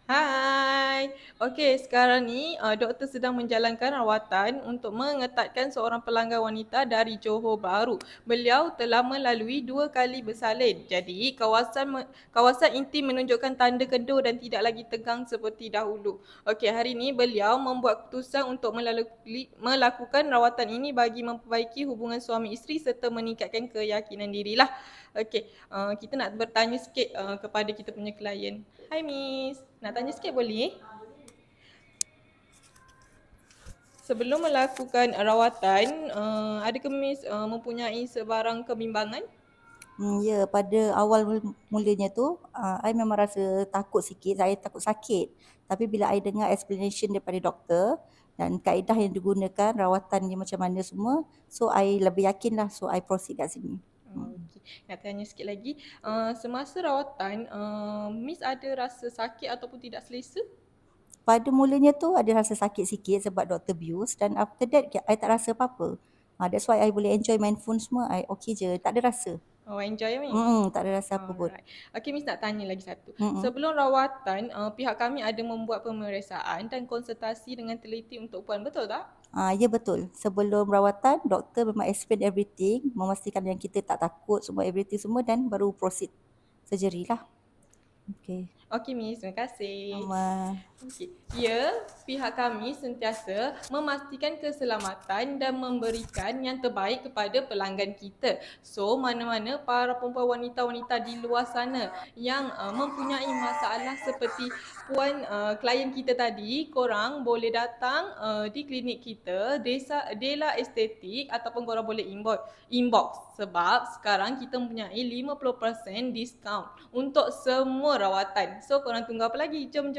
Hai. Okey, sekarang ni doktor sedang menjalankan rawatan untuk mengetatkan seorang pelanggan wanita dari Johor Bahru. Beliau telah melalui 2 kali bersalin. Jadi, kawasan inti menunjukkan tanda kendur dan tidak lagi tegang seperti dahulu. Okey, hari ini beliau membuat keputusan untuk melakukan rawatan ini bagi memperbaiki hubungan suami isteri serta meningkatkan keyakinan dirilah. Okey, kita nak bertanya sikit kepada kita punya klien. Hai Miss, nak tanya sikit boleh? Sebelum melakukan rawatan, adakah Miss mempunyai sebarang kebimbangan? Ya, pada awal mulanya tu, I memang rasa takut sikit, saya takut sakit. Tapi bila I dengar explanation daripada doktor dan kaedah yang digunakan, rawatannya macam mana semua, so I lebih yakin lah, so I proceed kat sini. Okey, nak tanya sikit lagi. Semasa rawatan, Miss ada rasa sakit ataupun tidak selesa? Pada mulanya tu ada rasa sakit sikit sebab doktor bius dan after that I tak rasa apa-apa. That's why I boleh enjoy main phone semua, I okay je, tak ada rasa. Oh, enjoy Miss? Tak ada rasa apa pun. Alright. Okey Miss, nak tanya lagi satu. Mm-mm. Sebelum rawatan, pihak kami ada membuat pemeriksaan dan konsultasi dengan teliti untuk puan, betul tak? Ya betul. Sebelum rawatan, doktor memang explain everything, memastikan yang kita tak takut semua everything semua dan baru proceed surgery lah. Okay. Okey Miss, terima kasih. Sama. Okey. Ya, pihak kami sentiasa memastikan keselamatan dan memberikan yang terbaik kepada pelanggan kita. So, mana-mana para perempuan wanita-wanita di luar sana yang mempunyai masalah seperti puan klien kita tadi, korang boleh datang di klinik kita, Dela Estetik, ataupun korang boleh inbox sebab sekarang kita mempunyai 50% diskaun untuk semua rawatan. So korang tunggu apa lagi? Jom.